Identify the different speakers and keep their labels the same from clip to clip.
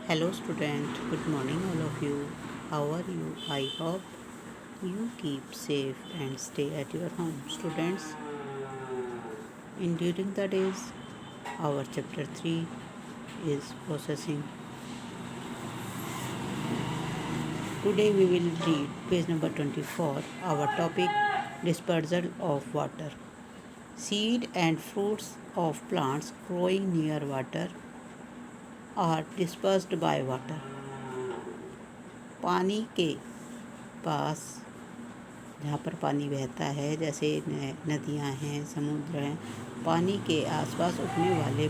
Speaker 1: Hello student, good morning all of you. How are you? I hope you keep safe and stay at your home. Students, in during the days, our chapter 3 is processing. Today we will read page number 24. Our topic dispersal of water. Seed and fruits of plants growing near water are dispersed by water. पानी के पास जहाँ पर पानी बहता है, जैसे नदियाँ हैं, समुद्र हैं, पानी के आसपास उगने वाले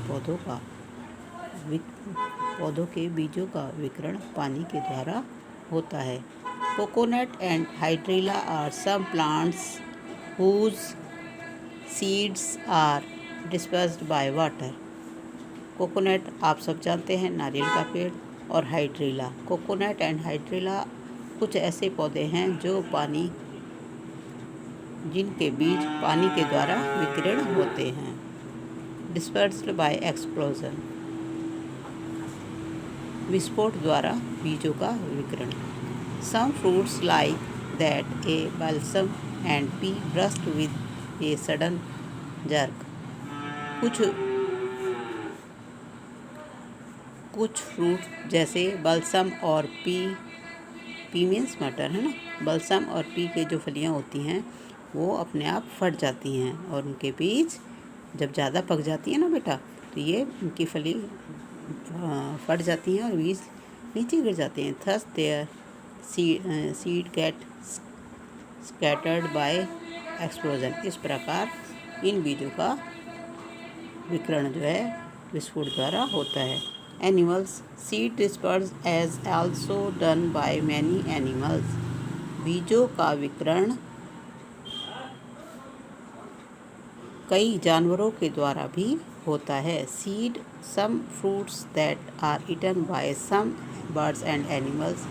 Speaker 1: पौधों के बीजों का विकिरण पानी के द्वारा होता है. Coconut and hydrilla are some plants whose seeds are dispersed by water. Coconut आप सब जानते हैं, नारियल का पेड़, और हाइड्रीला. कोकोनट एंड हाइड्रीला कुछ ऐसे पौधे हैं जिनके बीज पानी के द्वारा विकिरण होते हैं. डिस्पर्स्ड बाय एक्सप्लोजन, विस्फोट द्वारा बीजों का विकिरण. Some fruits like that a balsam and pea burst with a sudden jerk. कुछ फ्रूट जैसे बल्सम और पी मीन्स मटर है ना. बल्सम और पी के जो फलियाँ होती हैं वो अपने आप फट जाती हैं, और उनके बीज जब ज़्यादा पक जाती है ना बेटा, तो ये उनकी फली फट जाती हैं और बीज नीचे गिर जाते हैं. Thus their seed get scattered by explosion. इस प्रकार इन बीजों का विकिरण जो है विस्फोट द्वारा होता है. Animals, seed disperse as also done by many animals. बीजों का विकिरण कई जानवरों के द्वारा भी होता है. Seed some fruits that are eaten by some birds and animals.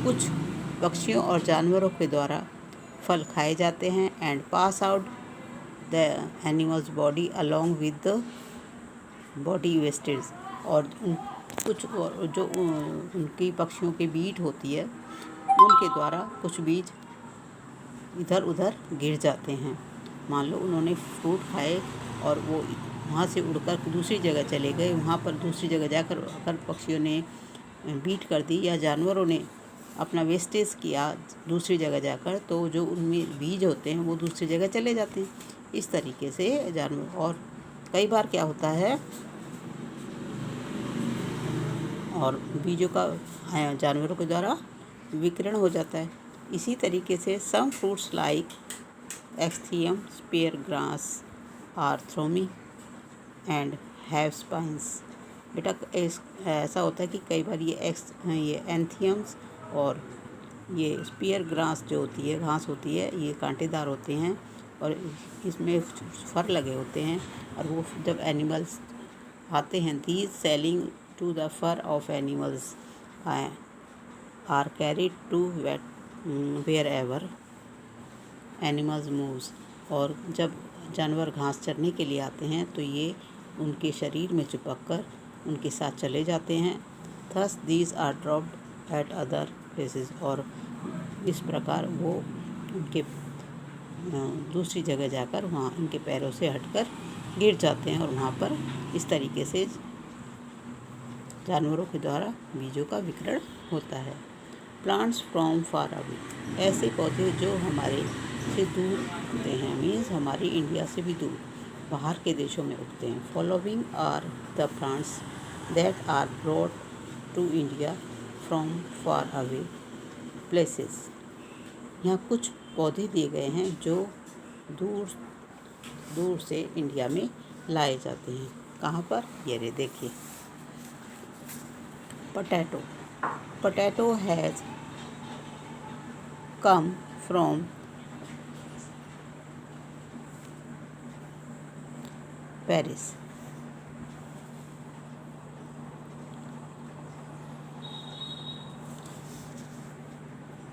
Speaker 1: कुछ पक्षियों और जानवरों के द्वारा फल खाए जाते हैं. And pass out the animals body along with the body wastage. और कुछ जो उनकी पक्षियों की बीट होती है उनके द्वारा कुछ बीज इधर उधर गिर जाते हैं. मान लो उन्होंने फ्रूट खाए और वो वहाँ से उड़कर दूसरी जगह चले गए. वहाँ पर दूसरी जगह जाकर अगर पक्षियों ने बीट कर दी या जानवरों ने अपना वेस्टेज किया दूसरी जगह जाकर, तो जो उनमें बीज होते हैं वो दूसरी जगह चले जाते हैं. इस तरीके से जानवर, और कई बार क्या होता है, और बीजों का जानवरों के द्वारा विकिरण हो जाता है. इसी तरीके से some fruits like xanthium, spear grass are thorny and have spines. बेटा ऐसा होता है कि कई बार ये एंथियम्स और ये स्पेयर ग्रास जो होती है, घास होती है, ये कांटेदार होते हैं और इसमें फर लगे होते हैं. और वो जब एनिमल्स आते हैं, these sailing to the fur of animals are carried to wherever animals moves. और जब जानवर घास चरने के लिए आते हैं तो ये उनके शरीर में चिपक कर उनके साथ चले जाते हैं. Thus these are dropped at other places. और इस प्रकार वो उनके दूसरी जगह जाकर वहाँ उनके पैरों से हटकर गिर जाते हैं, और वहाँ पर इस तरीके से जानवरों के द्वारा बीजों का विकिरण होता है. प्लांट्स फ्रॉम फार अवे, ऐसे पौधे जो हमारे से दूर उगते हैं, मीन्स हमारी इंडिया से भी दूर बाहर के देशों में उगते हैं. Following are the plants that are brought to India from far away places. यहाँ कुछ पौधे दिए गए हैं जो दूर दूर से इंडिया में लाए जाते हैं. कहाँ पर? ये देखिए, potato has come from Paris.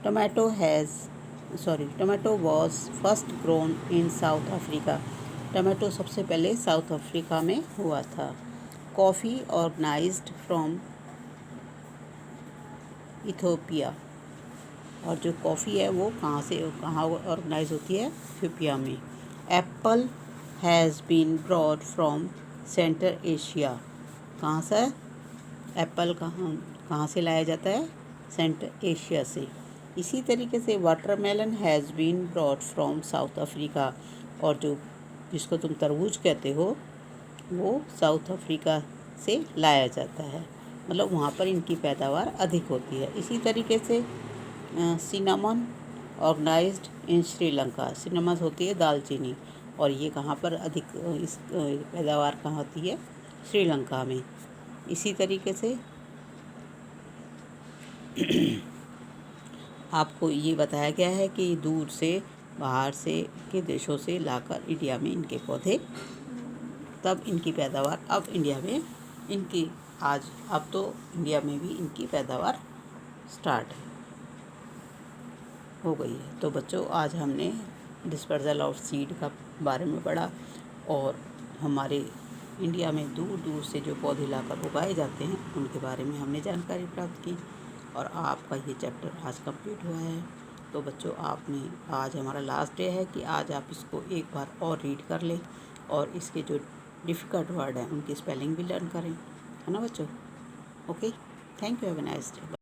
Speaker 1: Tomato was first grown in South Africa. Tomato सबसे पहले साउथ अफ्रीका में हुआ था. Coffee organized from Ethiopia. और जो कॉफ़ी है वो कहाँ ऑर्गेनाइज होती है? इथियोपिया में। Apple has been brought from Central Asia. कहाँ से? एप्पल कहाँ से लाया जाता है? सेंट्रल एशिया से। इसी तरीके से watermelon has been brought from South Africa. और जिसको तुम तरबूज कहते हो वो साउथ अफ्रीका से लाया जाता है, मतलब वहाँ पर इनकी पैदावार अधिक होती है। इसी तरीके से सिनामन ऑर्गेनाइज्ड इन श्रीलंका। सिनामन होती है दालचीनी, और ये कहाँ पर अधिक इस पैदावार कहाँ होती है? श्रीलंका में। इसी तरीके से आपको ये बताया गया है कि दूर से बाहर से के देशों से लाकर इंडिया में इनके पौधे, तब इनकी पैदावार अब इंडिया में इनकी अब तो इंडिया में भी इनकी पैदावार स्टार्ट हो गई है। तो बच्चों, आज हमने डिस्पर्सल ऑफ सीड का बारे में पढ़ा, और हमारे इंडिया में दूर दूर से जो पौधे लाकर उगाए जाते हैं उनके बारे में हमने जानकारी प्राप्त की, और आपका ये चैप्टर आज कंप्लीट हुआ है। तो बच्चों, आज हमारा लास्ट डे है कि आज आप इसको एक बार और रीड कर लें, और इसके जो डिफ़िकल्ट वर्ड हैं उनकी स्पेलिंग भी लर्न करें, है ना बच्चों? Okay, thank you, have a nice day.